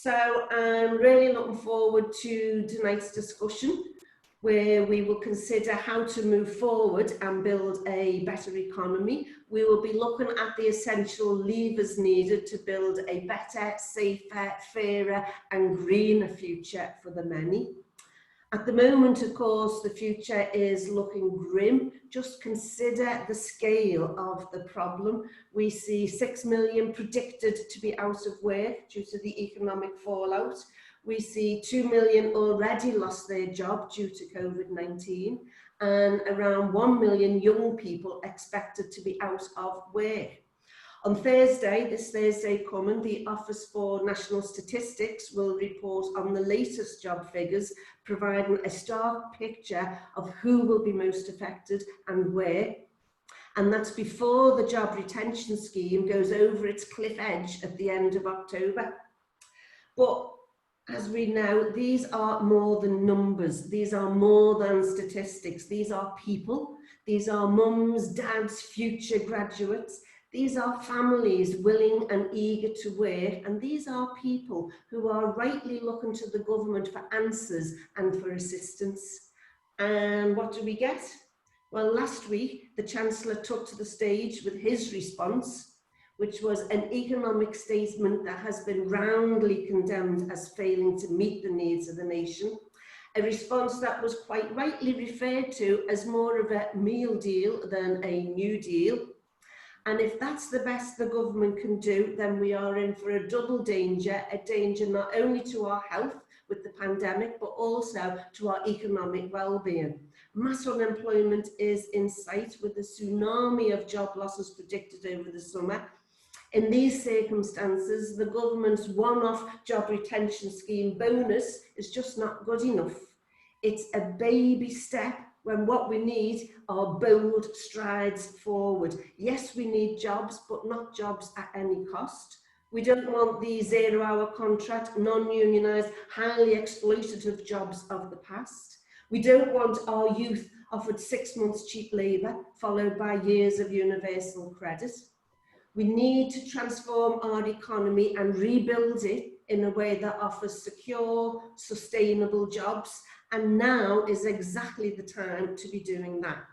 So I'm really looking forward to tonight's discussion, where we will consider how to move forward and build a better economy. We will be looking at the essential levers needed to build a better, safer, fairer and greener future for the many. At the moment, of course, the future is looking grim. Just consider the scale of the problem. We see 6 million predicted to be out of work due to the economic fallout. We see 2 million already lost their job due to COVID-19, and around 1 million young people expected to be out of work. On Thursday, this Thursday coming, the Office for National Statistics will report on the latest job figures, providing a stark picture of who will be most affected and where. And that's before the job retention scheme goes over its cliff edge at the end of October. But as we know, these are more than numbers. These are more than statistics. These are people. These are mums, dads, future graduates. These are families willing and eager to work, and these are people who are rightly looking to the government for answers and for assistance. And what do we get? Well, last week, the Chancellor took to the stage with his response, which was an economic statement that has been roundly condemned as failing to meet the needs of the nation. A response that was quite rightly referred to as more of a meal deal than a new deal. And if that's the best the government can do, then we are in for a double danger, a danger not only to our health with the pandemic, but also to our economic well-being. Mass unemployment is in sight with a tsunami of job losses predicted over the summer. In these circumstances, the government's one-off job retention scheme bonus is just not good enough. It's a baby step when what we need are bold strides forward. Yes, we need jobs, but not jobs at any cost. We don't want the zero-hour contract, non-unionised, highly exploitative jobs of the past. We don't want our youth offered 6 months cheap labour, followed by years of universal credit. We need to transform our economy and rebuild it in a way that offers secure, sustainable jobs, and now is exactly the time to be doing that.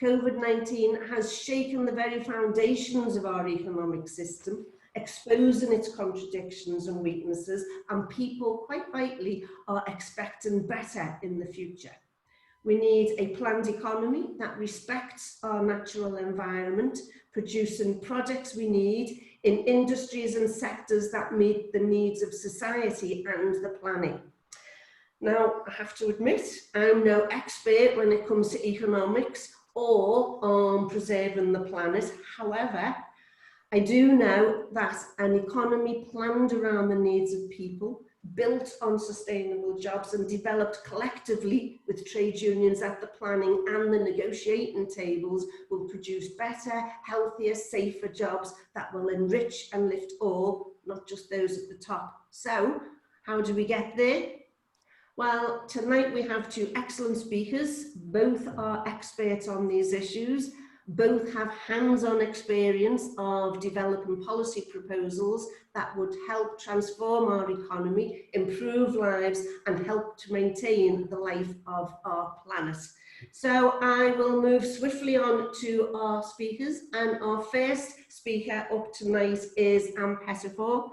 COVID-19 has shaken the very foundations of our economic system, exposing its contradictions and weaknesses, and people, quite rightly, are expecting better in the future. We need a planned economy that respects our natural environment, producing products we need in industries and sectors that meet the needs of society and the planet. Now, I have to admit, I'm no expert when it comes to economics or on preserving the planet. However, I do know that an economy planned around the needs of people, built on sustainable jobs and developed collectively with trade unions at the planning and the negotiating tables will produce better, healthier, safer jobs that will enrich and lift all, not just those at the top. So, how do we get there? Well, tonight we have two excellent speakers. Both are experts on these issues. Both have hands-on experience of developing policy proposals that would help transform our economy, improve lives, and help to maintain the life of our planet. So I will move swiftly on to our speakers, and our first speaker up tonight is Pettifor.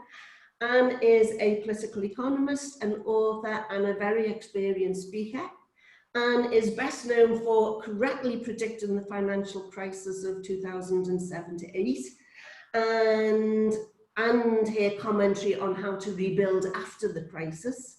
Anne is a political economist, an author, and a very experienced speaker. Anne is best known for correctly predicting the financial crisis of 2007 to 8 and her commentary on how to rebuild after the crisis.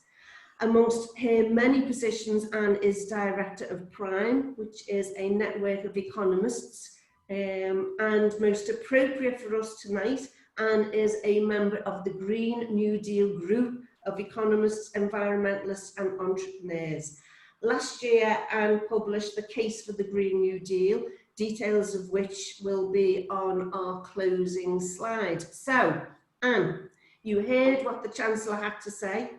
Amongst her many positions, Anne is director of Prime, which is a network of economists, and most appropriate for us tonight, Anne is a member of the Green New Deal group of economists, environmentalists and entrepreneurs. Last year, Anne published The Case for the Green New Deal, details of which will be on our closing slide. So, Anne, you heard what the Chancellor had to say.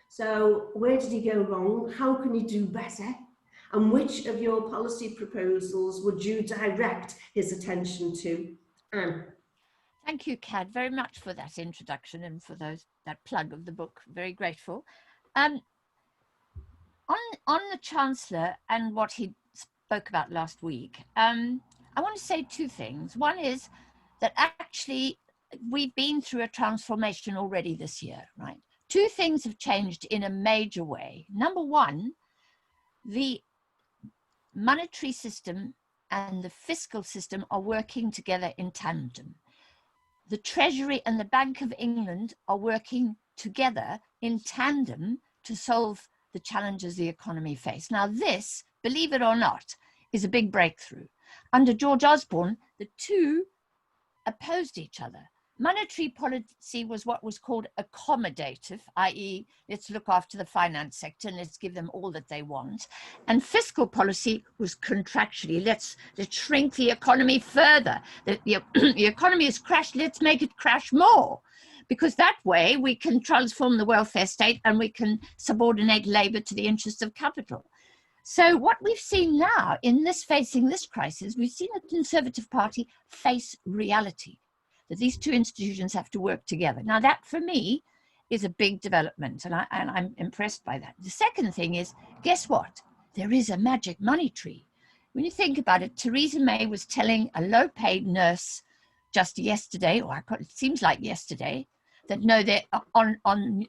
So, where did he go wrong? How can he do better? And which of your policy proposals would you direct his attention to? Anne. Thank you, Cad, very much for that introduction and for that plug of the book. Very grateful. On the Chancellor and what he spoke about last week, I want to say two things. One is that actually we've been through a transformation already this year, right? Two things have changed in a major way. Number one, the monetary system and the fiscal system are working together in tandem. The Treasury and the Bank of England are working together in tandem to solve the challenges the economy faces. Now this, believe it or not, is a big breakthrough. Under George Osborne, the two opposed each other. Monetary policy was what was called accommodative, i.e., let's look after the finance sector and let's give them all that they want. And fiscal policy was contractually, let's shrink the economy further. The economy has crashed, let's make it crash more. Because that way we can transform the welfare state and we can subordinate labor to the interests of capital. So what we've seen now in facing this crisis, we've seen the Conservative Party face reality, that these two institutions have to work together. Now that for me is a big development, and I'm impressed by that. The second thing is, guess what? There is a magic money tree. When you think about it, Theresa May was telling a low-paid nurse just yesterday, or it seems like yesterday, that no, they're on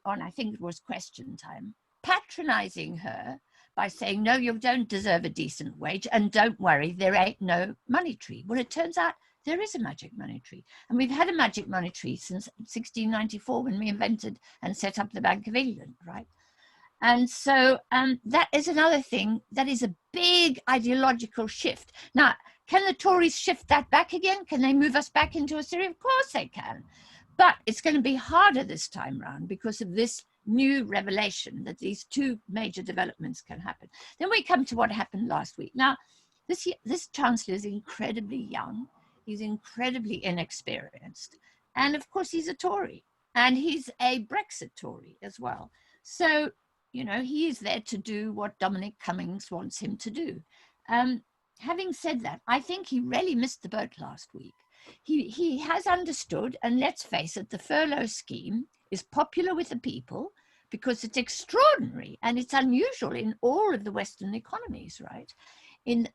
I think it was Question Time, patronizing her by saying, no, you don't deserve a decent wage, and don't worry, there ain't no money tree. Well, it turns out there is a magic money tree. And we've had a magic money tree since 1694 when we invented and set up the Bank of England, right? And so that is another thing that is a big ideological shift. Now, can the Tories shift that back again? Can they move us back into a Syria? Of course they can. But it's going to be harder this time round because of this new revelation that these two major developments can happen. Then we come to what happened last week. Now, this Chancellor is incredibly young. He's incredibly inexperienced. And of course, he's a Tory. And he's a Brexit Tory as well. So, you know, he is there to do what Dominic Cummings wants him to do. Having said that, I think he really missed the boat last week. He has understood, and let's face it, the furlough scheme is popular with the people because it's extraordinary and it's unusual in all of the Western economies, right? In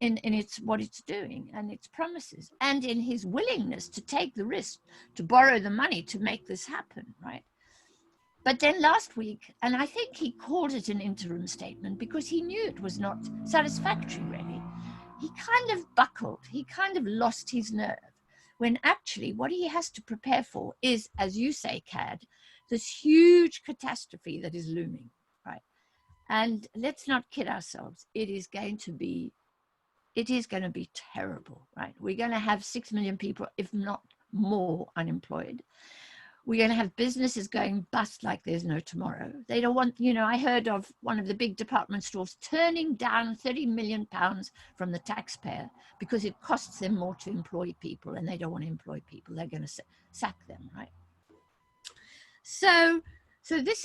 what it's doing and its promises, and in his willingness to take the risk to borrow the money to make this happen, right? But then last week, and I think he called it an interim statement because he knew it was not satisfactory, really. He kind of buckled, he kind of lost his nerve, when actually what he has to prepare for is, as you say, Cad, this huge catastrophe that is looming, right? And let's not kid ourselves, it is going to be terrible, right? We're going to have 6 million people, if not more, unemployed. We're going to have businesses going bust like there's no tomorrow. They don't want, you know, I heard of one of the big department stores turning down £30 million from the taxpayer because it costs them more to employ people, and they don't want to employ people. They're going to sack them, right? So this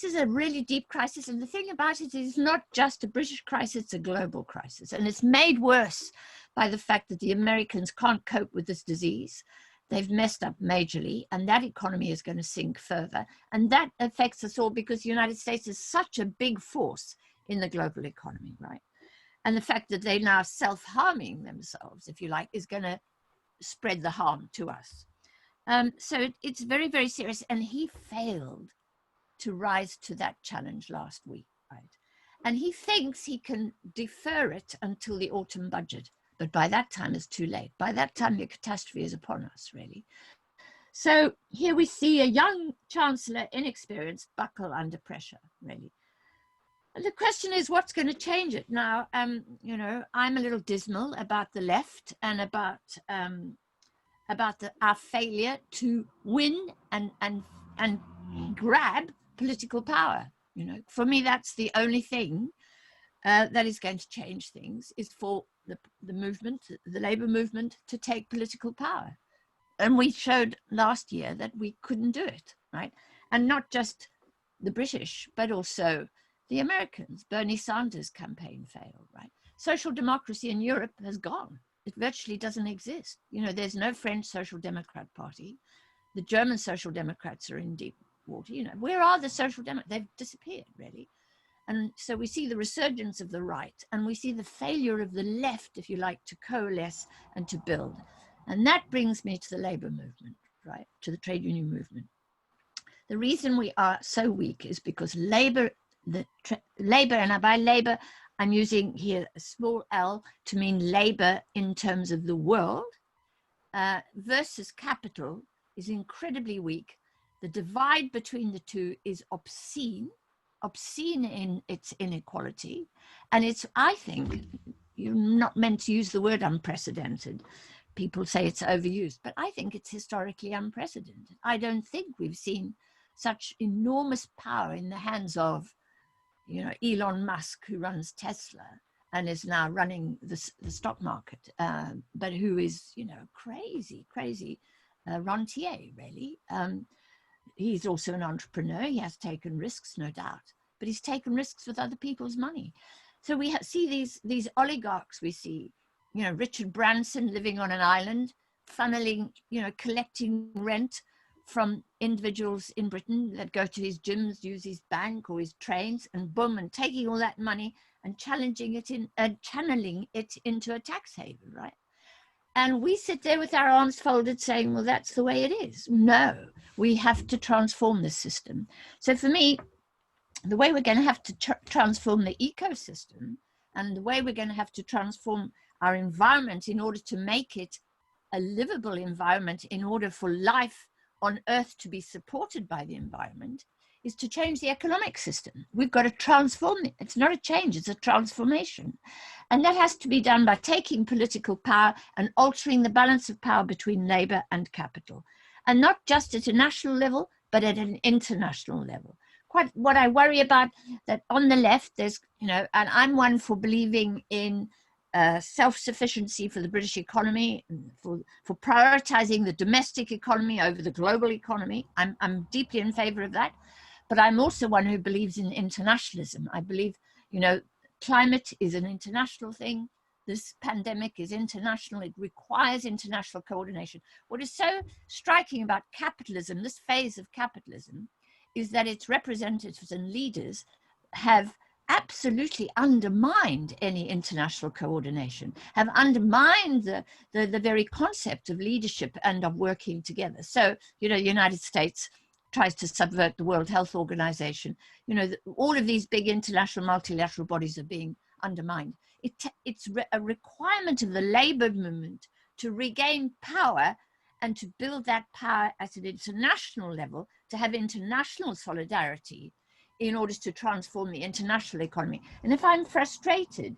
is a really deep crisis, and the thing about it is not just a British crisis, it's a global crisis, and it's made worse by the fact that the Americans can't cope with this disease. They've messed up majorly, and that economy is going to sink further, and that affects us all because the United States is such a big force in the global economy, right? And the fact that they're now self-harming themselves, if you like, is going to spread the harm to us. So it's very, very serious, and he failed to rise to that challenge last week, right? And he thinks he can defer it until the autumn budget, but by that time it's too late. By that time, the catastrophe is upon us, really. So here we see a young chancellor, inexperienced, buckle under pressure, really. And the question is, what's going to change it? Now, you know, I'm a little dismal about the left and about our failure to win and grab political power. You know, for me, that's the only thing that is going to change things, is for the movement, the labor movement, to take political power. And we showed last year that we couldn't do it, right? And not just the British, but also the Americans. Bernie Sanders' campaign failed, right? Social democracy in Europe has gone it virtually doesn't exist. You know, there's no French Social Democrat Party. The German Social Democrats are in deep water. You know, where are the Social Democrats? They've disappeared, really. And so we see the resurgence of the right, and we see the failure of the left, if you like, to coalesce and to build. And that brings me to the labor movement, right, to the trade union movement. The reason we are so weak is because labor, and by labor, I'm using here a small l to mean labor in terms of the world, versus capital is incredibly weak. The divide between the two is obscene in its inequality. And it's, I think, you're not meant to use the word unprecedented. People say it's overused, but I think it's historically unprecedented. I don't think we've seen such enormous power in the hands of, you know, Elon Musk, who runs Tesla and is now running the stock market, but who is, you know, crazy rentier, really. He's also an entrepreneur. He has taken risks, no doubt, but he's taken risks with other people's money. So we see these oligarchs. We see, you know, Richard Branson living on an island, funneling, you know, collecting rent from individuals in Britain that go to his gyms, use his bank or his trains, and boom, and taking all that money and channeling it into a tax haven, right? And we sit there with our arms folded saying, well, that's the way it is. No, we have to transform this system. So for me, the way we're going to have to transform the ecosystem, and the way we're going to have to transform our environment in order to make it a livable environment, in order for life on Earth to be supported by the environment, is to change the economic system. We've got to transform it. It's not a change, it's a transformation. And that has to be done by taking political power and altering the balance of power between labor and capital. And not just at a national level, but at an international level. Quite what I worry about, that on the left, there's, you know, and I'm one for believing in self-sufficiency for the British economy, for prioritizing the domestic economy over the global economy. I'm deeply in favor of that. But I'm also one who believes in internationalism. I believe, you know, climate is an international thing. This pandemic is international. It requires international coordination. What is so striking about capitalism, this phase of capitalism, is that its representatives and leaders have absolutely undermined any international coordination, have undermined the very concept of leadership and of working together. So, you know, the United States tries to subvert the World Health Organization. You know, all of these big international multilateral bodies are being undermined. It's a requirement of the labor movement to regain power and to build that power at an international level, to have international solidarity in order to transform the international economy. And if I'm frustrated,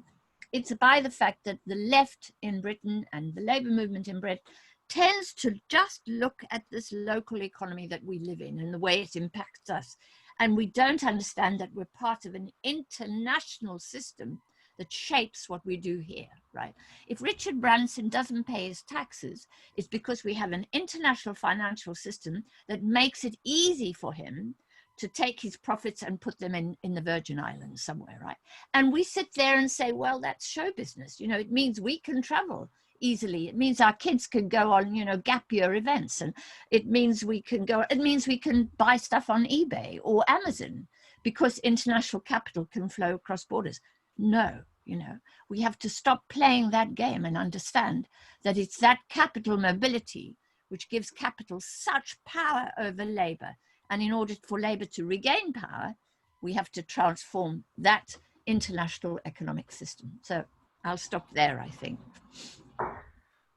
it's by the fact that the left in Britain and the labor movement in Britain tends to just look at this local economy that we live in and the way it impacts us. And we don't understand that we're part of an international system that shapes what we do here, right? If Richard Branson doesn't pay his taxes, it's because we have an international financial system that makes it easy for him to take his profits and put them in the Virgin Islands somewhere, right? And we sit there and say, well, that's show business. You know, it means we can travel easily. It means our kids can go on, you know, gap year events, and it means we can buy stuff on eBay or Amazon because international capital can flow across borders. No, you know, we have to stop playing that game and understand that it's that capital mobility which gives capital such power over labor. And in order for labor to regain power, we have to transform that international economic system. So I'll stop there, I think.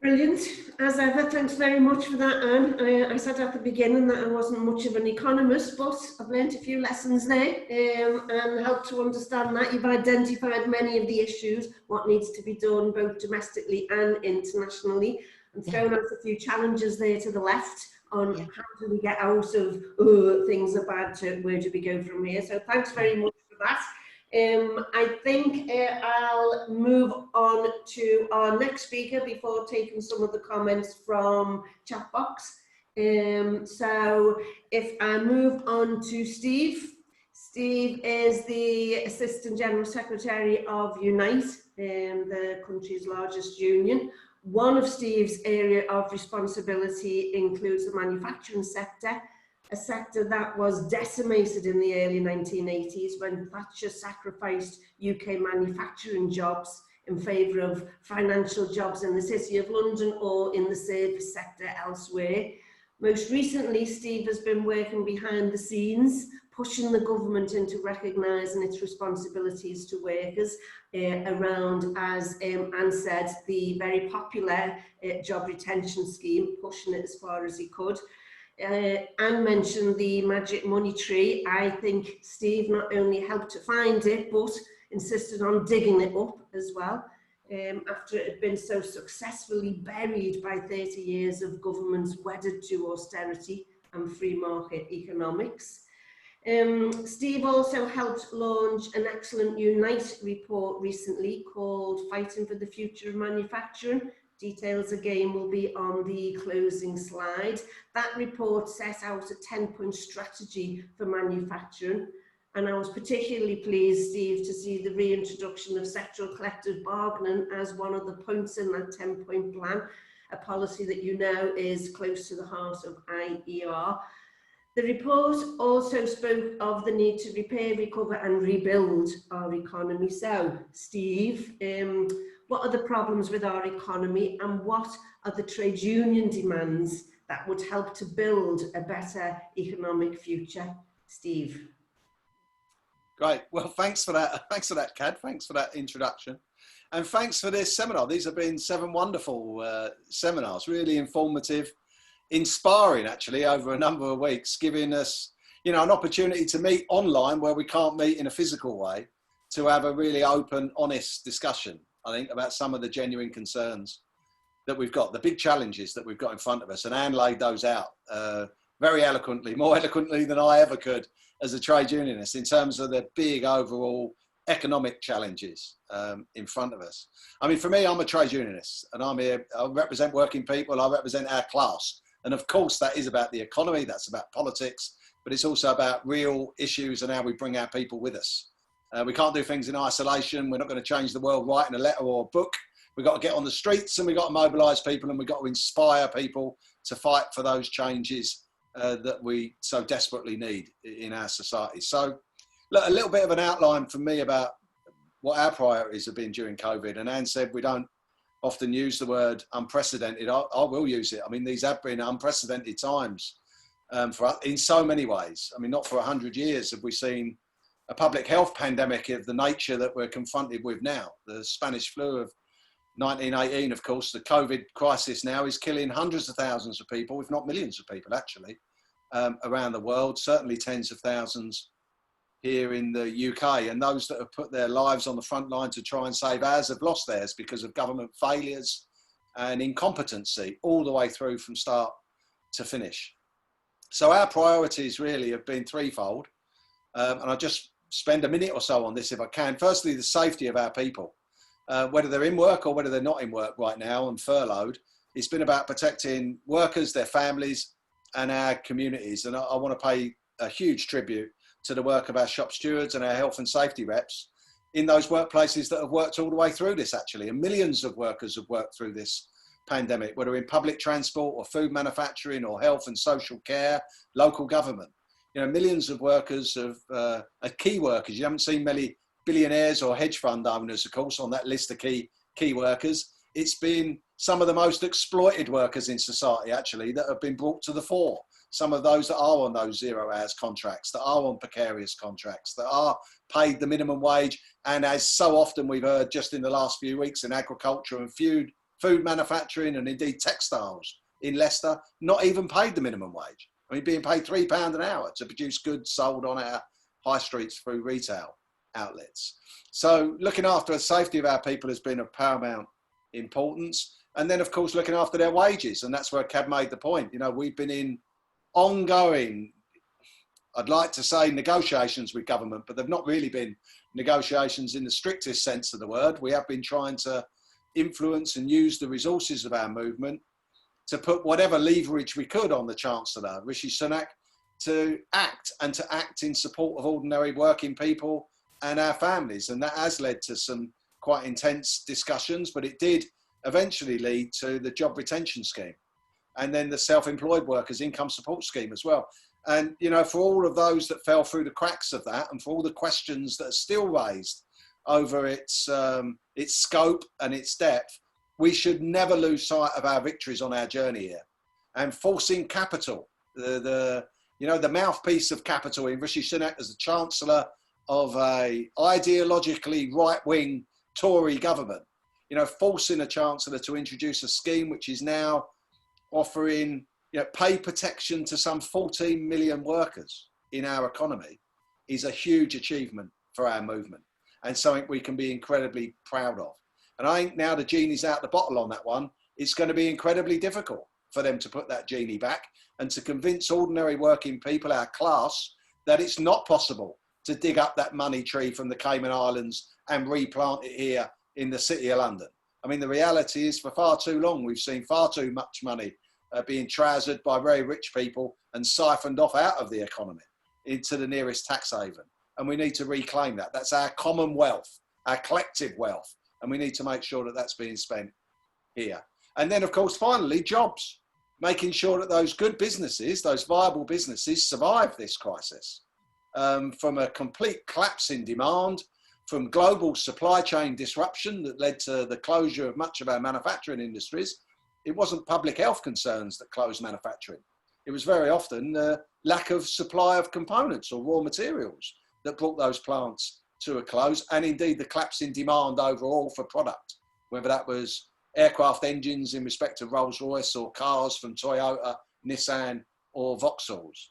Brilliant. As ever, thanks very much for that, Anne. I said at the beginning that I wasn't much of an economist, but I've learned a few lessons there and helped to understand that. You've identified many of the issues, what needs to be done both domestically and internationally, and thrown out a few challenges there to the left on how do we get out of things are bad to where do we go from here. So thanks very much for that. I think I'll move on to our next speaker before taking some of the comments from chat box. So if I move on to Steve. Steve is the Assistant General Secretary of Unite, the country's largest union. One of Steve's area of responsibility includes the manufacturing sector, a sector that was decimated in the early 1980s when Thatcher sacrificed UK manufacturing jobs in favour of financial jobs in the City of London or in the service sector elsewhere. Most recently, Steve has been working behind the scenes, pushing the government into recognising its responsibilities to workers around, as Anne said, the very popular job retention scheme, pushing it as far as he could. Anne mentioned the magic money tree. I think Steve not only helped to find it, but insisted on digging it up as well, after it had been so successfully buried by 30 years of governments wedded to austerity and free market economics. Steve also helped launch an excellent Unite report recently called Fighting for the Future of Manufacturing. Details again will be on the closing slide. That report set out a 10-point strategy for manufacturing, and I was particularly pleased, Steve, to see the reintroduction of sectoral collective bargaining as one of the points in that 10-point plan, a policy that you know is close to the heart of IER. The report also spoke of the need to repair, recover and rebuild our economy. So, Steve, what are the problems with our economy and what are the trade union demands that would help to build a better economic future? Steve. Great. Well, thanks for that. Thanks for that, Cad. Thanks for that introduction. And thanks for this seminar. These have been 7 wonderful seminars, really informative, inspiring actually over a number of weeks, giving us, you know, an opportunity to meet online where we can't meet in a physical way, to have a really open, honest discussion, I think, about some of the genuine concerns that we've got, the big challenges that we've got in front of us. And Anne laid those out very eloquently, more eloquently than I ever could as a trade unionist, in terms of the big overall economic challenges in front of us. I mean, for me, I'm a trade unionist and I'm here, I represent working people, I represent our class. And of course, that is about the economy, that's about politics, but it's also about real issues and how we bring our people with us. We can't do things in isolation. We're not going to change the world writing a letter or a book. We've got to get on the streets and we've got to mobilise people and we've got to inspire people to fight for those changes that we so desperately need in our society. So, look, a little bit of an outline from me about what our priorities have been during COVID. And Anne said we don't often use the word unprecedented. I will use it. I mean, these have been unprecedented times for us in so many ways. I mean, not for 100 years have we seen a public health pandemic of the nature that we're confronted with now. The Spanish flu of 1918, of course, the COVID crisis now is killing hundreds of thousands of people, if not millions of people actually, around the world, certainly tens of thousands here in the UK. And those that have put their lives on the front line to try and save ours have lost theirs because of government failures and incompetency all the way through from start to finish. So our priorities really have been threefold. And I'll just spend a minute or so on this if I can. Firstly, the safety of our people, whether they're in work or whether they're not in work right now and furloughed. It's been about protecting workers, their families and our communities. And I want to pay a huge tribute to the work of our shop stewards and our health and safety reps in those workplaces that have worked all the way through this actually. And millions of workers have worked through this pandemic, whether in public transport or food manufacturing or health and social care, local government. You know, millions of workers are key workers. You haven't seen many billionaires or hedge fund owners, of course, on that list of key workers. It's been some of the most exploited workers in society, actually, that have been brought to the fore. Some of those that are on those 0 hours contracts, that are on precarious contracts, that are paid the minimum wage. And as so often we've heard just in the last few weeks in agriculture and food manufacturing and indeed textiles in Leicester, not even paid the minimum wage. I mean, being paid £3 an hour to produce goods sold on our high streets through retail outlets. So looking after the safety of our people has been of paramount importance. And then, of course, looking after their wages. And that's where Cab made the point. You know, we've been in ongoing, I'd like to say negotiations with government, but they've not really been negotiations in the strictest sense of the word. We have been trying to influence and use the resources of our movement to put whatever leverage we could on the Chancellor, Rishi Sunak, to act in support of ordinary working people and our families. And that has led to some quite intense discussions, but it did eventually lead to the job retention scheme, and then the self-employed workers income support scheme as well. And, you know, for all of those that fell through the cracks of that, and for all the questions that are still raised over its scope and its depth, we should never lose sight of our victories on our journey here. And forcing capital, the mouthpiece of capital in Rishi Sunak as the Chancellor of a ideologically right-wing Tory government, you know, forcing a Chancellor to introduce a scheme which is now offering, you know, pay protection to some 14 million workers in our economy is a huge achievement for our movement and something we can be incredibly proud of. And I think now the genie's out the bottle on that one. It's going to be incredibly difficult for them to put that genie back and to convince ordinary working people, our class, that it's not possible to dig up that money tree from the Cayman Islands and replant it here in the City of London. I mean, the reality is for far too long, we've seen far too much money being trousered by very rich people and siphoned off out of the economy into the nearest tax haven. And we need to reclaim that. That's our common wealth, our collective wealth. And we need to make sure that that's being spent here. And then, of course, finally, jobs. Making sure that those good businesses, those viable businesses, survive this crisis. From a complete collapse in demand, from global supply chain disruption that led to the closure of much of our manufacturing industries. It wasn't public health concerns that closed manufacturing. It was very often the lack of supply of components or raw materials that brought those plants to a close, and indeed the collapse in demand overall for product, whether that was aircraft engines in respect of Rolls-Royce or cars from Toyota, Nissan or Vauxhalls.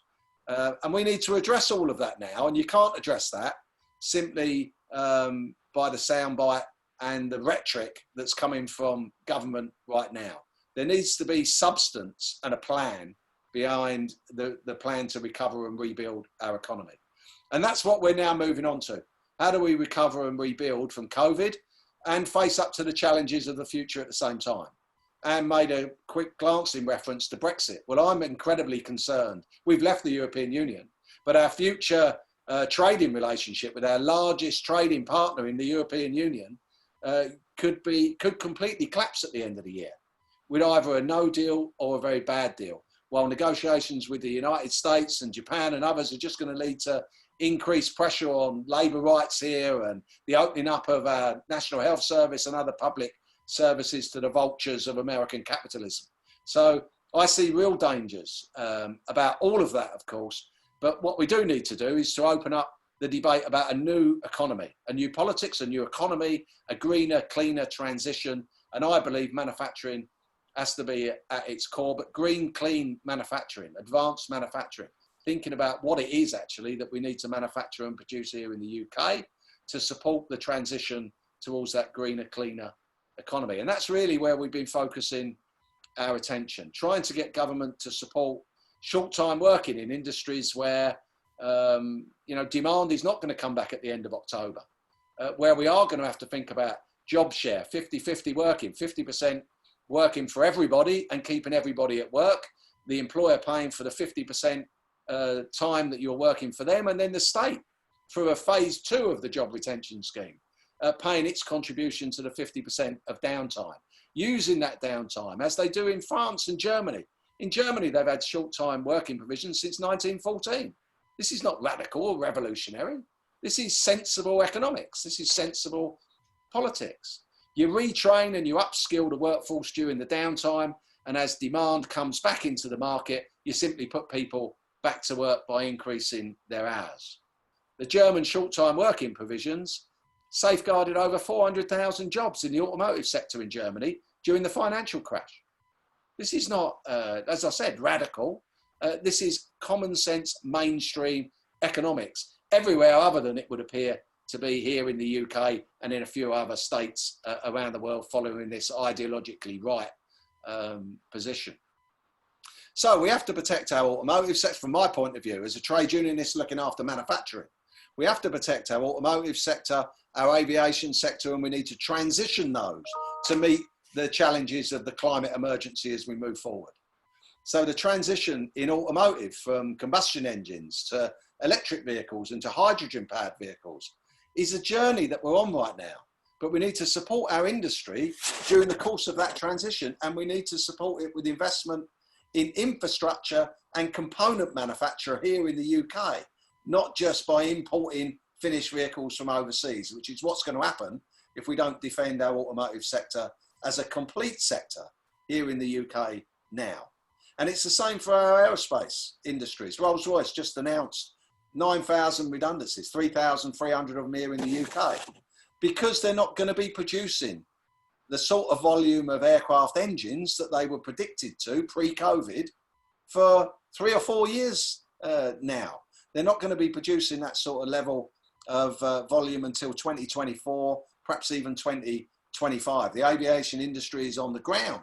And we need to address all of that now, and you can't address that simply by the soundbite and the rhetoric that's coming from government right now. There needs to be substance and a plan behind the plan to recover and rebuild our economy. And that's what we're now moving on to. How do we recover and rebuild from COVID and face up to the challenges of the future at the same time? And made a quick glance in reference to Brexit. Well, I'm incredibly concerned. We've left the European Union, but our future trading relationship with our largest trading partner in the European Union could completely collapse at the end of the year with either a no deal or a very bad deal, while negotiations with the United States and Japan and others are just going to lead to increased pressure on labour rights here and the opening up of our National Health Service and other public services to the vultures of American capitalism. So I see real dangers about all of that, of course. But what we do need to do is to open up the debate about a new economy, a new politics, a new economy, a greener, cleaner transition. And I believe manufacturing has to be at its core, but green, clean manufacturing, advanced manufacturing, thinking about what it is actually that we need to manufacture and produce here in the UK to support the transition towards that greener, cleaner economy. And that's really where we've been focusing our attention, trying to get government to support short-time working in industries where demand is not going to come back at the end of October, where we are going to have to think about job share, 50-50 working, 50% working for everybody and keeping everybody at work, the employer paying for the 50% time that you're working for them, and then the state through a phase 2 of the job retention scheme, paying its contribution to the 50% of downtime, using that downtime as they do in France and Germany. In Germany, they've had short-time working provisions since 1914. This is not radical or revolutionary. This is sensible economics. This is sensible politics. You retrain and you upskill the workforce during the downtime, and as demand comes back into the market, you simply put people back to work by increasing their hours. The German short-time working provisions safeguarded over 400,000 jobs in the automotive sector in Germany during the financial crash. This is not, as I said, radical. This is common sense, mainstream economics everywhere other than it would appear to be here in the UK and in a few other states around the world following this ideologically right position. So we have to protect our automotive sector from my point of view as a trade unionist looking after manufacturing. We have to protect our automotive sector, our aviation sector, and we need to transition those to meet the challenges of the climate emergency as we move forward. So the transition in automotive from combustion engines to electric vehicles and to hydrogen powered vehicles is a journey that we're on right now. but we need to support our industry during the course of that transition, and we need to support it with investment in infrastructure and component manufacture here in the UK, not just by importing finished vehicles from overseas, which is what's going to happen if we don't defend our automotive sector as a complete sector here in the UK now. And it's the same for our aerospace industries. Rolls-Royce just announced 9,000 redundancies, 3,300 of them here in the UK, because they're not going to be producing the sort of volume of aircraft engines that they were predicted to pre-COVID for 3 or 4 years now. They're not going to be producing that sort of level of volume until 2024, perhaps even 2025. The aviation industry is on the ground.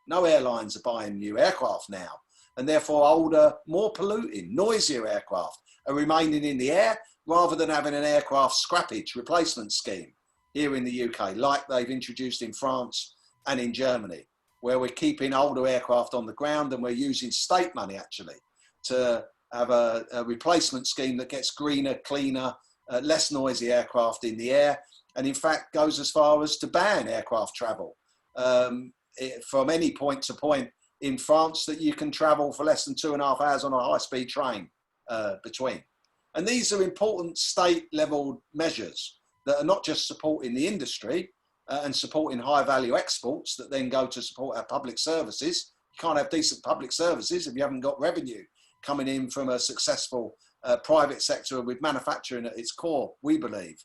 No airlines are buying new aircraft now, and therefore older, more polluting, noisier aircraft are remaining in the air rather than having an aircraft scrappage replacement scheme here in the UK, like they've introduced in France and in Germany, where we're keeping older aircraft on the ground and we're using state money actually to have a replacement scheme that gets greener, cleaner, less noisy aircraft in the air, and in fact goes as far as to ban aircraft travel from any point to point in France, that you can travel for less than 2.5 hours on a high-speed train between. And these are important state-level measures that are not just supporting the industry and supporting high-value exports that then go to support our public services. You can't have decent public services if you haven't got revenue coming in from a successful private sector with manufacturing at its core, we believe.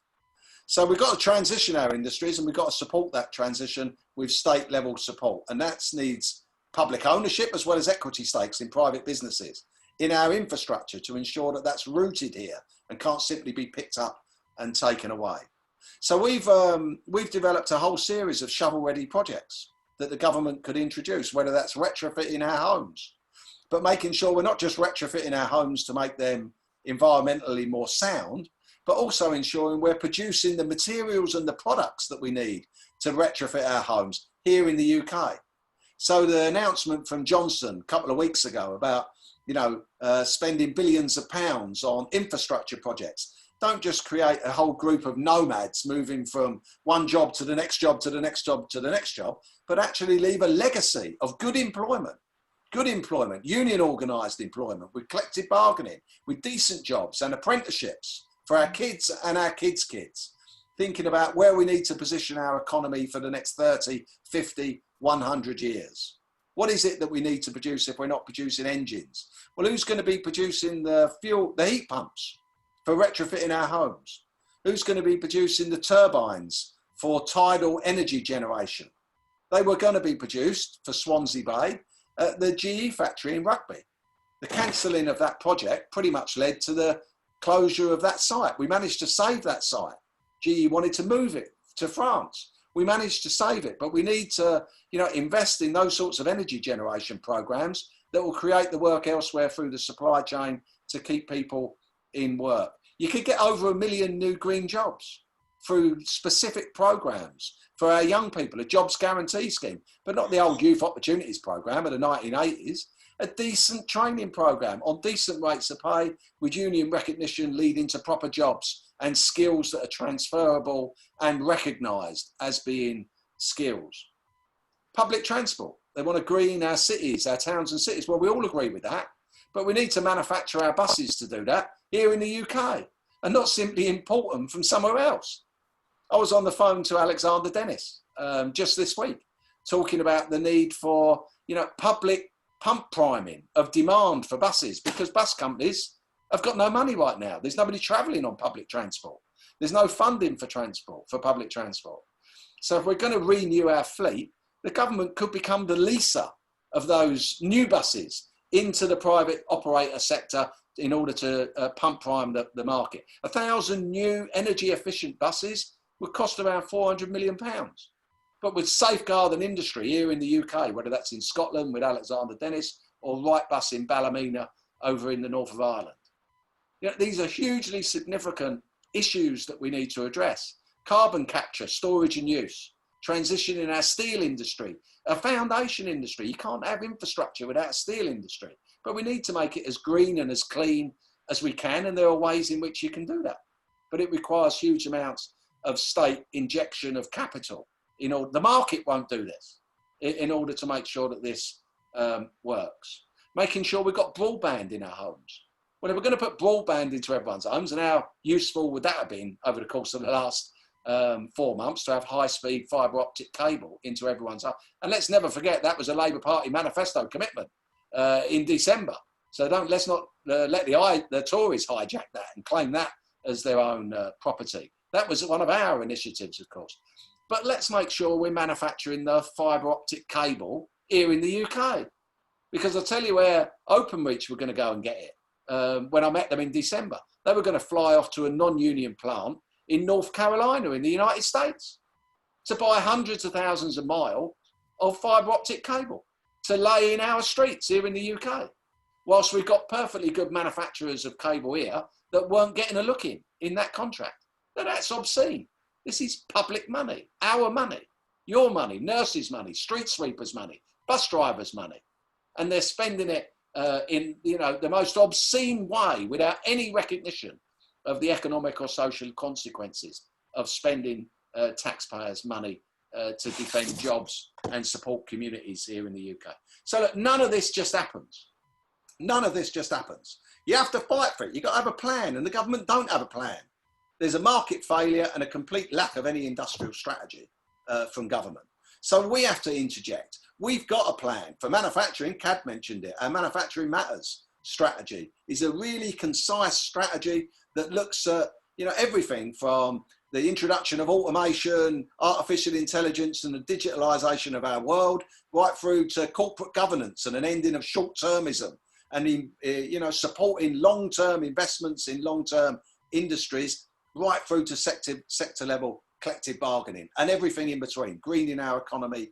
So we've got to transition our industries, and we've got to support that transition with state level support. And that needs public ownership as well as equity stakes in private businesses in our infrastructure to ensure that that's rooted here and can't simply be picked up and taken away. So we've developed a whole series of shovel-ready projects that the government could introduce, whether that's retrofitting our homes, but making sure we're not just retrofitting our homes to make them environmentally more sound, but also ensuring we're producing the materials and the products that we need to retrofit our homes here in the UK. So the announcement from Johnson a couple of weeks ago about, spending billions of pounds on infrastructure projects, don't just create a whole group of nomads moving from one job to the next job to the next job to the next job, but actually leave a legacy of good employment, union organised employment, with collective bargaining, with decent jobs and apprenticeships for our kids and our kids' kids, thinking about where we need to position our economy for the next 30, 50, 100 years. What is it that we need to produce if we're not producing engines? Well, who's going to be producing the fuel, the heat pumps for retrofitting our homes? Who's going to be producing the turbines for tidal energy generation? They were going to be produced for Swansea Bay at the GE factory in Rugby. The cancelling of that project pretty much led to the closure of that site. We managed to save that site. GE wanted to move it to France. We managed to save it, but we need to, invest in those sorts of energy generation programs that will create the work elsewhere through the supply chain to keep people in work. You could get over 1 million new green jobs through specific programs for our young people, a jobs guarantee scheme, but not the old youth opportunities program of the 1980s, a decent training program on decent rates of pay with union recognition leading to proper jobs and skills that are transferable and recognised as being skills. Public transport, they want to green our cities, our towns and cities. Well, we all agree with that, but we need to manufacture our buses to do that here in the UK and not simply import them from somewhere else. I was on the phone to Alexander Dennis just this week, talking about the need for, public pump priming of demand for buses, because bus companies have got no money right now. There's nobody travelling on public transport. There's no funding for public transport. So if we're going to renew our fleet, the government could become the leaser of those new buses into the private operator sector in order to pump prime the market. 1,000 new energy efficient buses would cost around £400 million. But would safeguard an industry here in the UK, whether that's in Scotland with Alexander Dennis or Wrightbus in Ballymena over in the north of Ireland. These are hugely significant issues that we need to address. Carbon capture, storage and use, transitioning our steel industry, a foundation industry. You can't have infrastructure without a steel industry, but we need to make it as green and as clean as we can, and there are ways in which you can do that. But it requires huge amounts of state injection of capital. You know, the market won't do this in order to make sure that this works. Making sure we've got broadband in our homes. Well, if we're going to put broadband into everyone's homes, and how useful would that have been over the course of the last 4 months to have high-speed fibre optic cable into everyone's home? And let's never forget that was a Labour Party manifesto commitment in December. So let's not let the Tories hijack that and claim that as their own property. That was one of our initiatives, of course. But let's make sure we're manufacturing the fibre optic cable here in the UK. Because I'll tell you where Openreach were going to go and get it. When I met them in December, they were going to fly off to a non-union plant in North Carolina in the United States to buy hundreds of thousands of miles of fibre optic cable to lay in our streets here in the UK. Whilst we've got perfectly good manufacturers of cable here that weren't getting a look in that contract. Now that's obscene. This is public money, our money, your money, nurses' money, street sweepers' money, bus drivers' money. And they're spending it in, you know, the most obscene way without any recognition of the economic or social consequences of spending taxpayers' money to defend jobs and support communities here in the UK. So look, none of this just happens. None of this just happens. You have to fight for it. You've got to have a plan, and the government don't have a plan. There's a market failure and a complete lack of any industrial strategy from government. So we have to interject. We've got a plan for manufacturing. Cad mentioned it. Our Manufacturing Matters strategy is a really concise strategy that looks at, you know, everything from the introduction of automation, artificial intelligence, and the digitalisation of our world, right through to corporate governance and an ending of short-termism, and you know, supporting long-term investments in long-term industries, right through to sector level collective bargaining and everything in between, greening our economy,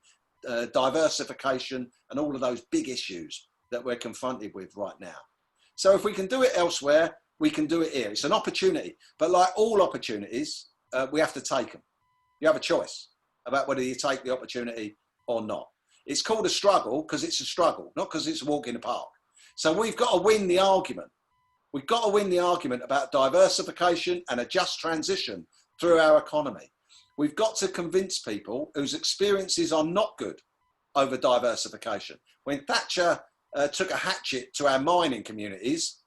diversification, and all of those big issues that we're confronted with right now. So if we can do it elsewhere, we can do it here. It's an opportunity, but like all opportunities, we have to take them. You have a choice about whether you take the opportunity or not. It's called a struggle because it's a struggle, not because it's a walk in the park. So we've got to win the argument. We've got to win the argument about diversification and a just transition through our economy. We've got to convince people whose experiences are not good over diversification. When Thatcher took a hatchet to our mining communities,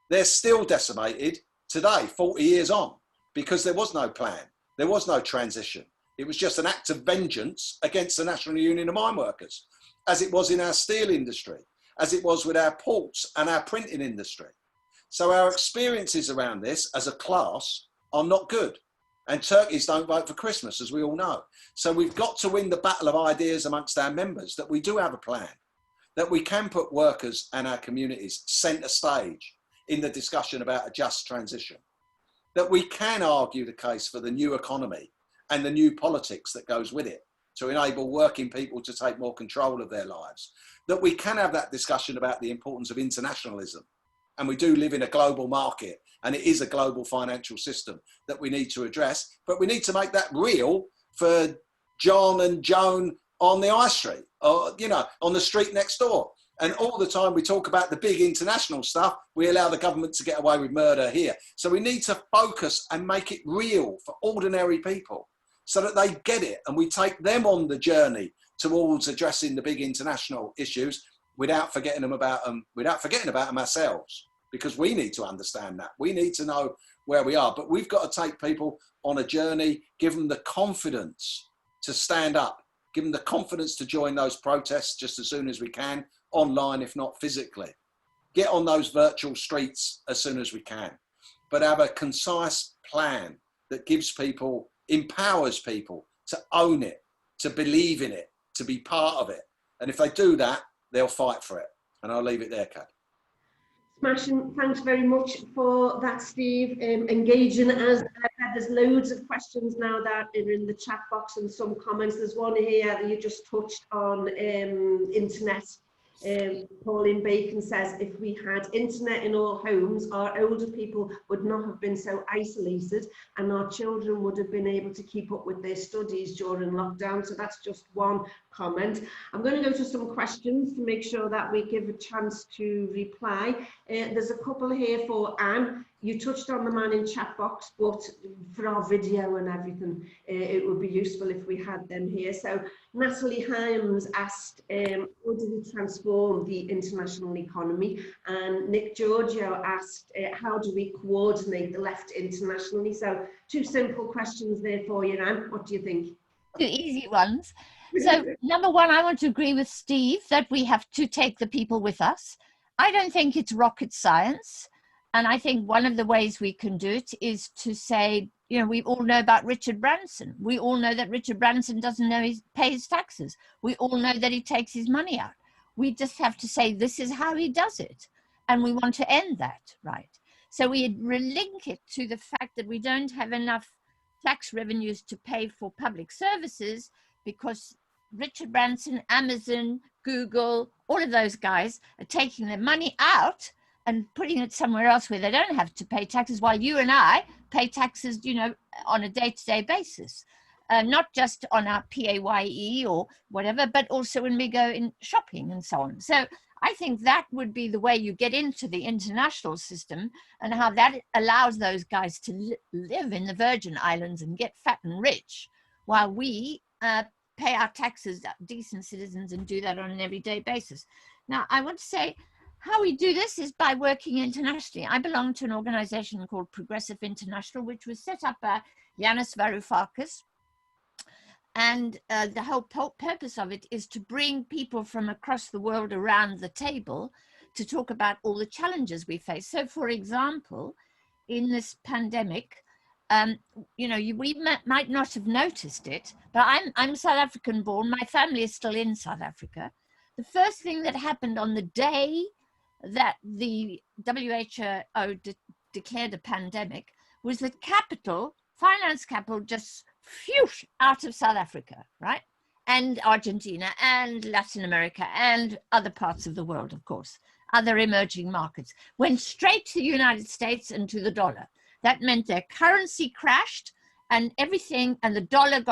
they're still decimated today, 40 years on, because there was no plan. There was no transition. It was just an act of vengeance against the National Union of Mine Workers, as it was in our steel industry, as it was with our ports and our printing industry. So our experiences around this as a class are not good. And turkeys don't vote for Christmas, as we all know. So we've got to win the battle of ideas amongst our members, that we do have a plan, that we can put workers and our communities centre stage in the discussion about a just transition, that we can argue the case for the new economy and the new politics that goes with it to enable working people to take more control of their lives, that we can have that discussion about the importance of internationalism. And we do live in a global market, and it is a global financial system that we need to address, but we need to make that real for John and Joan on the high street, or, you know, on the street next door. And all the time we talk about the big international stuff, we allow the government to get away with murder here. So we need to focus and make it real for ordinary people so that they get it, and we take them on the journey towards addressing the big international issues without forgetting about them ourselves, because we need to understand that. We need to know where we are, but we've got to take people on a journey, give them the confidence to stand up, give them the confidence to join those protests just as soon as we can, online if not physically. Get on those virtual streets as soon as we can, but have a concise plan that gives people, empowers people to own it, to believe in it, to be part of it. And if they do that, they'll fight for it. And I'll leave it there, Kat. Smashing. Thanks very much for that, Steve. Engaging as there's loads of questions now that are in the chat box and some comments. There's one here that you just touched on, internet. Pauline Bacon says, if we had internet in all homes, our older people would not have been so isolated, and our children would have been able to keep up with their studies during lockdown. So that's just one comment. I'm going to go to some questions to make sure that we give a chance to reply. There's a couple here for Anne. You touched on the man in chat box, but for our video and everything, it would be useful if we had them here. So Natalie Hyams asked, how do we transform the international economy? And Nick Giorgio asked, how do we coordinate the left internationally? So two simple questions there for you, Anne. What do you think? Two easy ones. So number one, I want to agree with Steve that we have to take the people with us. I don't think it's rocket science. And I think one of the ways we can do it is to say, you know, we all know about Richard Branson. We all know that Richard Branson doesn't know he pays taxes. We all know that he takes his money out. We just have to say, this is how he does it. And we want to end that, right? So we relink it to the fact that we don't have enough tax revenues to pay for public services because Richard Branson, Amazon, Google, all of those guys are taking their money out and putting it somewhere else where they don't have to pay taxes, while you and I pay taxes, you know, on a day-to-day basis, not just on our PAYE or whatever, but also when we go in shopping and so on. So I think that would be the way you get into the international system, and how that allows those guys to live in the Virgin Islands and get fat and rich, while we pay our taxes, decent citizens, and do that on an everyday basis. Now, I want to say how we do this is by working internationally. I belong to an organization called Progressive International, which was set up by Yanis Varoufakis. And the whole purpose of it is to bring people from across the world around the table to talk about all the challenges we face. So, for example, in this pandemic, you know, we might not have noticed it, but I'm South African born. My family is still in South Africa. The first thing that happened on the day that the WHO declared a pandemic was that finance capital just phew, out of South Africa, right? And Argentina and Latin America and other parts of the world, of course, other emerging markets, went straight to the United States and to the dollar. That meant their currency crashed and everything, and the dollar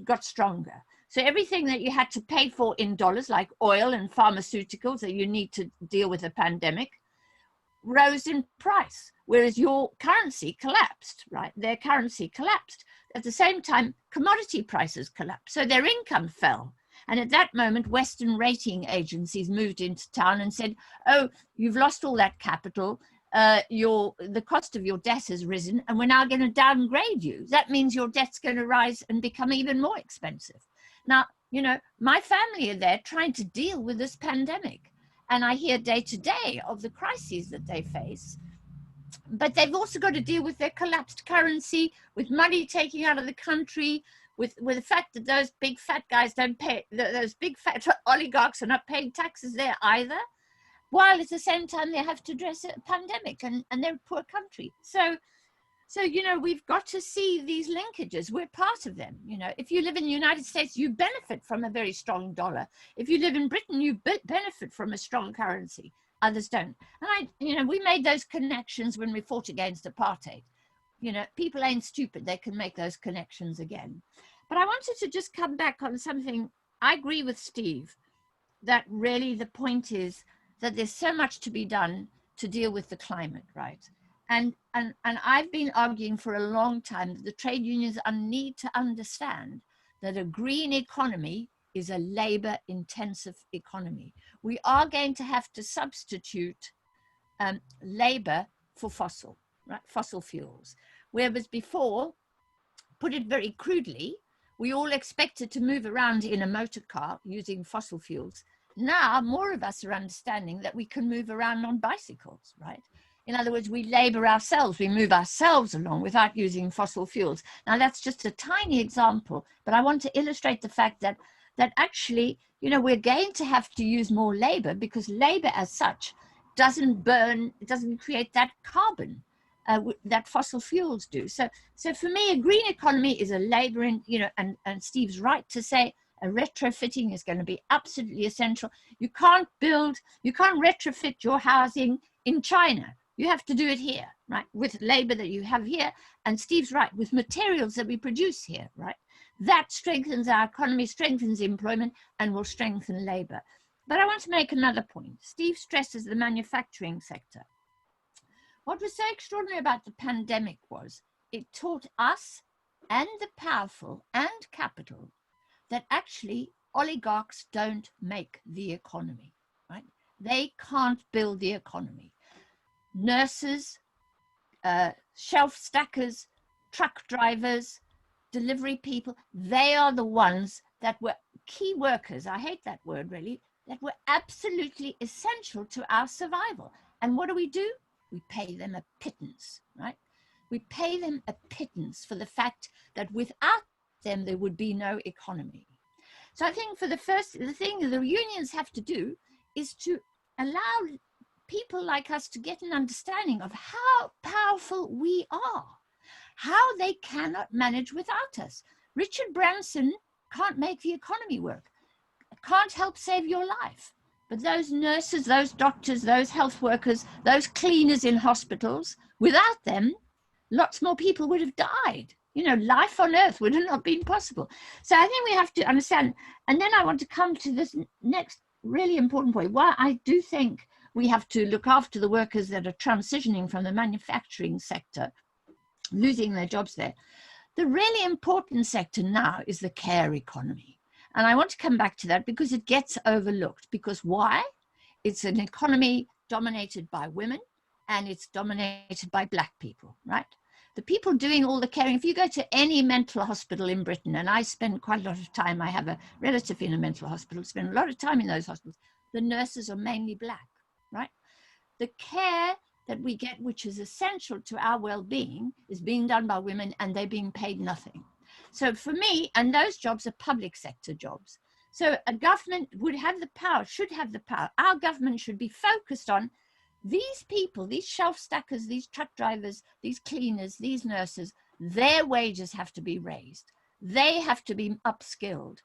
got stronger. So everything that you had to pay for in dollars, like oil and pharmaceuticals that you need to deal with a pandemic, rose in price, whereas your currency collapsed, right? Their currency collapsed. At the same time, commodity prices collapsed, so their income fell. And at that moment, Western rating agencies moved into town and said, oh, you've lost all that capital, the cost of your debt has risen, and we're now going to downgrade you. That means your debt's going to rise and become even more expensive. Now, you know, my family are there trying to deal with this pandemic, and I hear day to day of the crises that they face. But they've also got to deal with their collapsed currency, with money taking out of the country, with the fact that those big fat guys don't pay, those big fat oligarchs are not paying taxes there either, while at the same time they have to address a pandemic, and they're a poor country. So, you know, we've got to see these linkages. We're part of them. You know, if you live in the United States, you benefit from a very strong dollar. If you live in Britain, you benefit from a strong currency. Others don't. And you know, we made those connections when we fought against apartheid. You know, people ain't stupid. They can make those connections again. But I wanted to just come back on something. I agree with Steve that really the point is that there's so much to be done to deal with the climate, right? And I've been arguing for a long time that the trade unions need to understand that a green economy is a labor-intensive economy. We are going to have to substitute labor for fossil fuels. Whereas before, put it very crudely, we all expected to move around in a motor car using fossil fuels. Now, more of us are understanding that we can move around on bicycles, right? In other words, we labor ourselves, we move ourselves along without using fossil fuels. Now, that's just a tiny example, but I want to illustrate the fact that actually, you know, we're going to have to use more labor, because labor as such doesn't burn, it doesn't create that carbon that fossil fuels do. So for me, a green economy is a labor, you know, and Steve's right to say a retrofitting is going to be absolutely essential. You can't retrofit your housing in China. You have to do it here, right? With labor that you have here. And Steve's right, with materials that we produce here, right? That strengthens our economy, strengthens employment, and will strengthen labour. But I want to make another point. Steve stresses the manufacturing sector. What was so extraordinary about the pandemic was it taught us and the powerful and capital that actually oligarchs don't make the economy, right? They can't build the economy. Nurses, shelf stackers, truck drivers, delivery people, they are the ones that were key workers, I hate that word really, that were absolutely essential to our survival. And what do? We pay them a pittance, right? We pay them a pittance for the fact that without them, there would be no economy. So I think the thing the unions have to do is to allow people like us to get an understanding of how powerful we are, how they cannot manage without us. Richard Branson can't make the economy work, can't help save your life. But those nurses, those doctors, those health workers, those cleaners in hospitals, without them, lots more people would have died. You know, life on earth would have not been possible. So I think we have to understand. And then I want to come to this next really important point. Why I do think we have to look after the workers that are transitioning from the manufacturing sector, losing their jobs there. The really important sector now is the care economy. And I want to come back to that because it gets overlooked. Because why? It's an economy dominated by women and it's dominated by Black people, right? The people doing all the caring, if you go to any mental hospital in Britain, and I spend quite a lot of time, I have a relative in a mental hospital, spend a lot of time in those hospitals, the nurses are mainly Black, right? The care that we get, which is essential to our well-being, is being done by women and they're being paid nothing. So for me, and those jobs are public sector jobs. So a government would have the power, should have the power. Our government should be focused on these people, these shelf stackers, these truck drivers, these cleaners, these nurses, their wages have to be raised. They have to be upskilled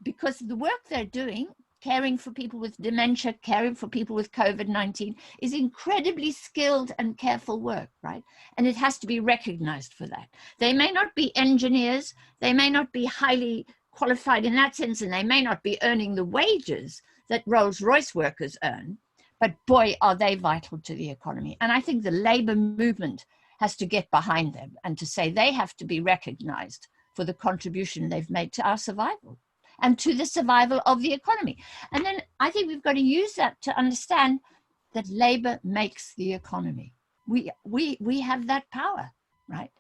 because the work they're doing, caring for people with dementia, caring for people with COVID-19 is incredibly skilled and careful work, right? And it has to be recognized for that. They may not be engineers, they may not be highly qualified in that sense, and they may not be earning the wages that Rolls-Royce workers earn, but boy, are they vital to the economy. And I think the labor movement has to get behind them and to say they have to be recognized for the contribution they've made to our survival and to the survival of the economy. And then I think we've got to use that to understand that labor makes the economy. We have that power, right?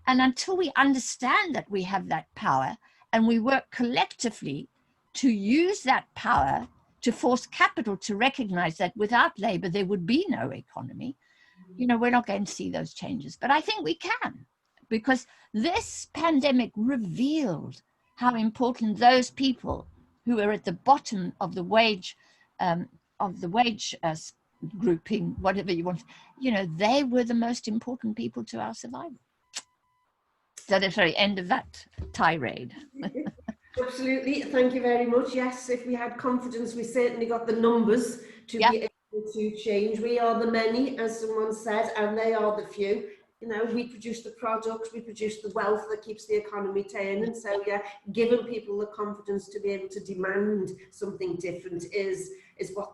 And until we understand that we have that power and we work collectively to use that power to force capital to recognize that without labor, there would be no economy, you know, we're not going to see those changes. But I think we can, because this pandemic revealed how important those people who are at the bottom of the wage grouping, whatever you want, you know, they were the most important people to our survival. So the very end of that tirade. Absolutely, thank you very much. Yes, if we had confidence, we certainly got the numbers to be able to change. We are the many, as someone said, and they are the few. You know, we produce the products, we produce the wealth that keeps the economy turning. So yeah, giving people the confidence to be able to demand something different is what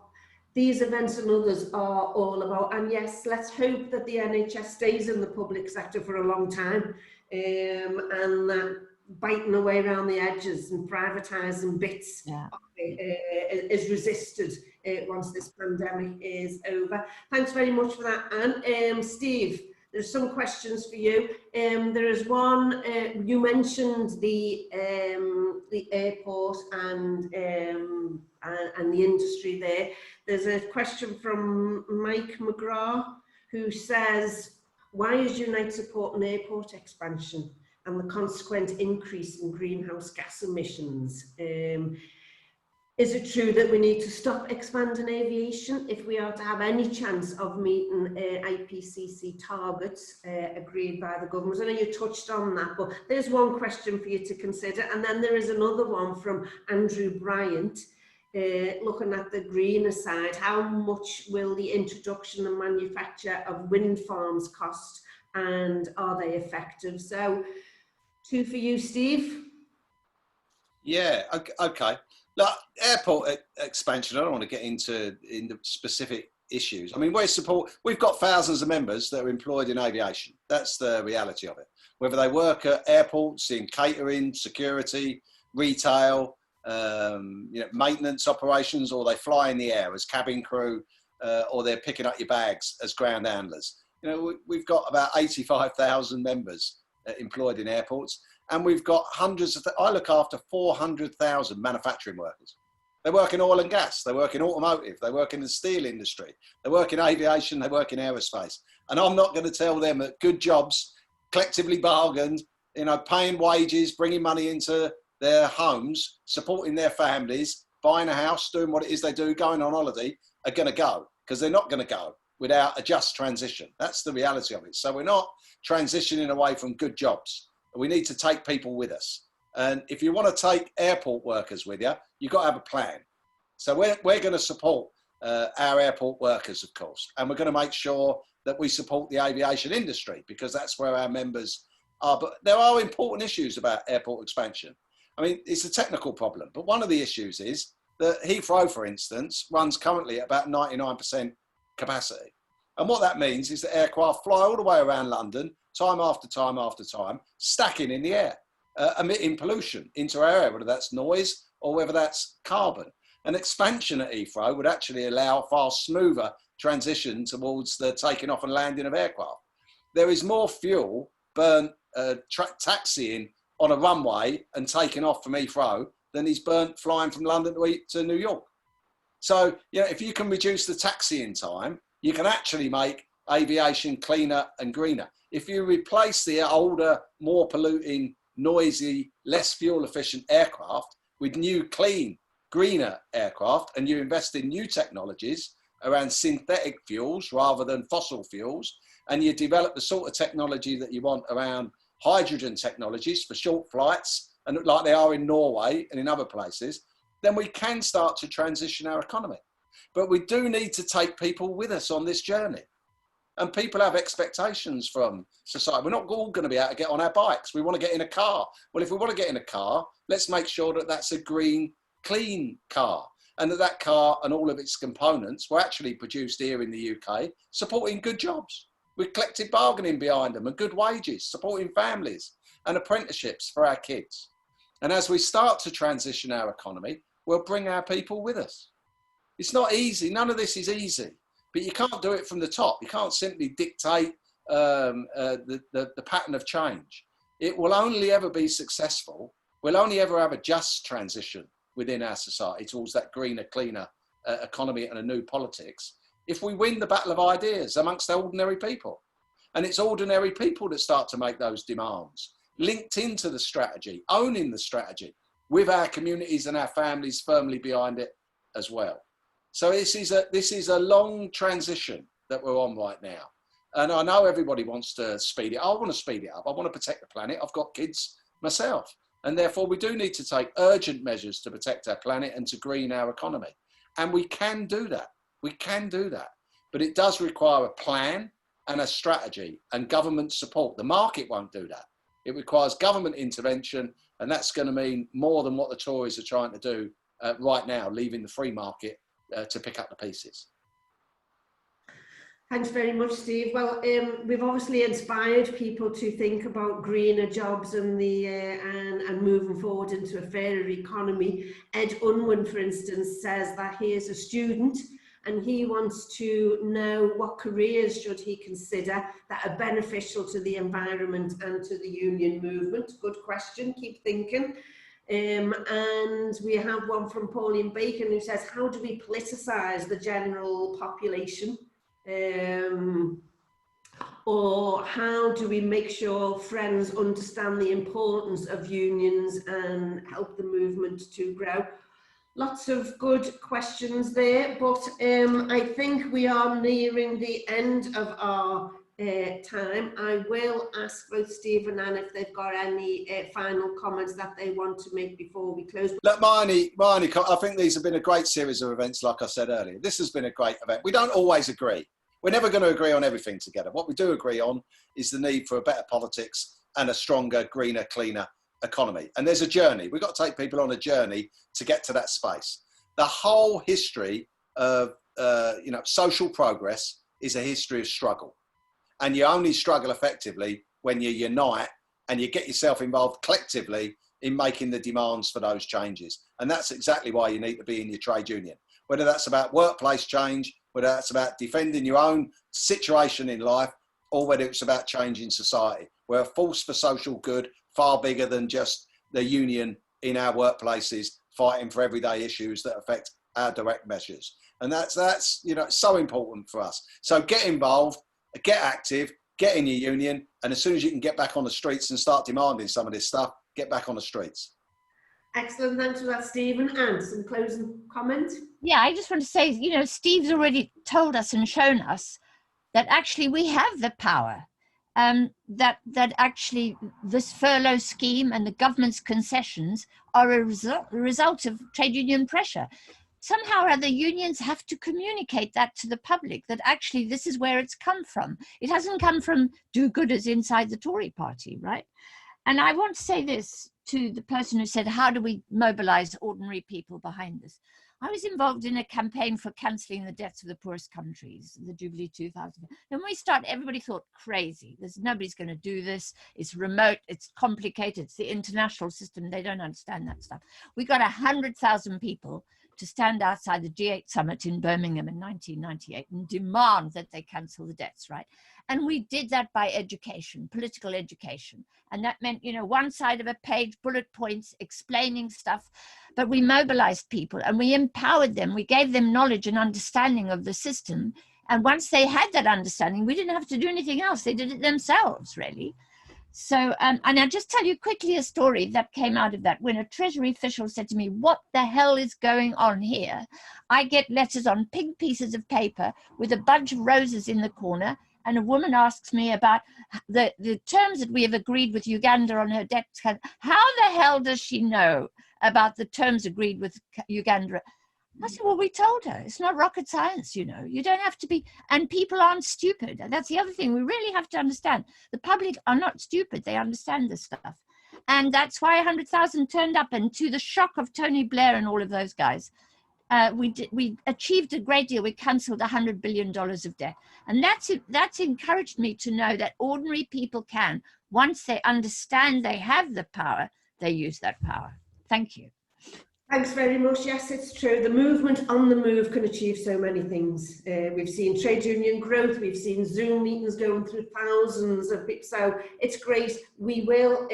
these events and others are all about. And yes, let's hope that the NHS stays in the public sector for a long time, and that biting away around the edges and privatising bits is resisted once this pandemic is over. Thanks very much for that, Anne. Steve, there's some questions for you. There is one, you mentioned the airport and the industry there. There's a question from Mike McGrath who says, why is Unite supporting airport expansion and the consequent increase in greenhouse gas emissions? Is it true that we need to stop expanding aviation if we are to have any chance of meeting IPCC targets agreed by the government? I know you touched on that, but there's one question for you to consider. And then there is another one from Andrew Bryant, looking at the greener side. How much will the introduction and manufacture of wind farms cost, and are they effective? So, two for you, Steve. Yeah, okay. Look, airport expansion, I don't want to get into specific issues. I mean, we've got thousands of members that are employed in aviation. That's the reality of it. Whether they work at airports, in catering, security, retail, maintenance operations, or they fly in the air as cabin crew, or they're picking up your bags as ground handlers. We've got about 85,000 members employed in airports. And we've got I look after 400,000 manufacturing workers. They work in oil and gas, they work in automotive, they work in the steel industry, they work in aviation, they work in aerospace. And I'm not going to tell them that good jobs, collectively bargained, paying wages, bringing money into their homes, supporting their families, buying a house, doing what it is they do, going on holiday, are going to go, because they're not going to go without a just transition. That's the reality of it. So we're not transitioning away from good jobs. We need to take people with us. And if you want to take airport workers with you, you've got to have a plan. So we're going to support our airport workers, of course. And we're going to make sure that we support the aviation industry, because that's where our members are. But there are important issues about airport expansion. I mean, it's a technical problem. But one of the issues is that Heathrow, for instance, runs currently at about 99% capacity. And what that means is that aircraft fly all the way around London, time after time after time, stacking in the air, emitting pollution into our air, whether that's noise or whether that's carbon. An expansion at Heathrow would actually allow a far smoother transition towards the taking off and landing of aircraft. There is more fuel burnt taxiing on a runway and taking off from Heathrow than is burnt flying from London to New York. So, if you can reduce the taxiing time, you can actually make aviation cleaner and greener. If you replace the older, more polluting, noisy, less fuel efficient aircraft with new, clean, greener aircraft, and you invest in new technologies around synthetic fuels rather than fossil fuels, and you develop the sort of technology that you want around hydrogen technologies for short flights, and like they are in Norway and in other places, then we can start to transition our economy. But we do need to take people with us on this journey. And people have expectations from society. We're not all going to be able to get on our bikes. We want to get in a car. Well, if we want to get in a car, let's make sure that that's a green, clean car. And that car and all of its components were actually produced here in the UK, supporting good jobs, with collective bargaining behind them and good wages, supporting families and apprenticeships for our kids. And as we start to transition our economy, we'll bring our people with us. It's not easy. None of this is easy. But you can't do it from the top. You can't simply dictate the pattern of change. It will only ever be successful. We'll only ever have a just transition within our society towards that greener, cleaner economy and a new politics if we win the battle of ideas amongst ordinary people. And it's ordinary people that start to make those demands, linked into the strategy, owning the strategy, with our communities and our families firmly behind it as well. So this is a long transition that we're on right now. And I know everybody wants to speed it up. I want to speed it up. I want to protect the planet. I've got kids myself. And therefore we do need to take urgent measures to protect our planet and to green our economy. And we can do that. We can do that. But it does require a plan and a strategy and government support. The market won't do that. It requires government intervention. And that's going to mean more than what the Tories are trying to do right now, leaving the free market to pick up the pieces. Thanks very much, Steve. Well, we've obviously inspired people to think about greener jobs and and moving forward into a fairer economy. Ed Unwin, for instance, says that he is a student and he wants to know what careers should he consider that are beneficial to the environment and to the union movement. Good question. Keep thinking. And we have one from Pauline Bacon who says, how do we politicise the general population? Or how do we make sure friends understand the importance of unions and help the movement to grow? Lots of good questions there, but I think we are nearing the end of our time. I will ask both Steve and Anne if they've got any final comments that they want to make before we close. Look, Marnie, I think these have been a great series of events, like I said earlier. This has been a great event. We don't always agree. We're never going to agree on everything together. What we do agree on is the need for a better politics and a stronger, greener, cleaner economy. And there's a journey. We've got to take people on a journey to get to that space. The whole history of social progress is a history of struggle. And you only struggle effectively when you unite and you get yourself involved collectively in making the demands for those changes. And that's exactly why you need to be in your trade union. Whether that's about workplace change, whether that's about defending your own situation in life, or whether it's about changing society. We're a force for social good, far bigger than just the union in our workplaces fighting for everyday issues that affect our direct measures. And that's so important for us. So get involved, get active, get in your union, and as soon as you can get back on the streets and start demanding some of this stuff, get back on the streets. Excellent, thanks for that, Stephen. And some closing comments? Yeah, I just want to say, Steve's already told us and shown us that actually we have the power, that actually this furlough scheme and the government's concessions are a result of trade union pressure. Somehow or other, unions have to communicate that to the public, that actually this is where it's come from. It hasn't come from do-gooders inside the Tory party, right? And I want to say this to the person who said, how do we mobilize ordinary people behind this? I was involved in a campaign for cancelling the debts of the poorest countries, the Jubilee 2000. And when we started, everybody thought crazy. Nobody's going to do this. It's remote. It's complicated. It's the international system. They don't understand that stuff. We got 100,000 people to stand outside the G8 summit in Birmingham in 1998 and demand that they cancel the debts, right? And we did that by education, political education. And that meant, one side of a page, bullet points, explaining stuff. But we mobilized people and we empowered them. We gave them knowledge and understanding of the system. And once they had that understanding, we didn't have to do anything else. They did it themselves, really. So, and I'll just tell you quickly a story that came out of that. When a Treasury official said to me, what the hell is going on here? I get letters on pink pieces of paper with a bunch of roses in the corner. And a woman asks me about the terms that we have agreed with Uganda on her debt. How the hell does she know about the terms agreed with Uganda? I said, well, we told her. It's not rocket science, You don't have to be, and people aren't stupid. And that's the other thing we really have to understand. The public are not stupid. They understand this stuff. And that's why 100,000 turned up. And to the shock of Tony Blair and all of those guys, we achieved a great deal. We cancelled $100 billion of debt. And that's encouraged me to know that ordinary people can, once they understand they have the power, they use that power. Thank you. Thanks very much. Yes, it's true. The movement on the move can achieve so many things. We've seen trade union growth. We've seen Zoom meetings going through thousands of people. So it's great. We will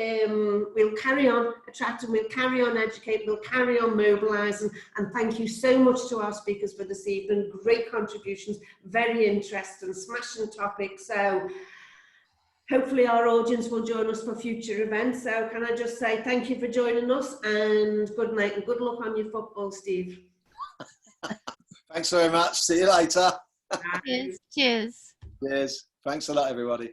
we'll carry on attracting, we'll carry on educating, we'll carry on mobilising. And thank you so much to our speakers for this evening. Great contributions, very interesting, smashing topics. So hopefully our audience will join us for future events. So can I just say thank you for joining us and good night and good luck on your football, Steve. Thanks very much. See you later. Cheers. Cheers. Cheers. Thanks a lot, everybody.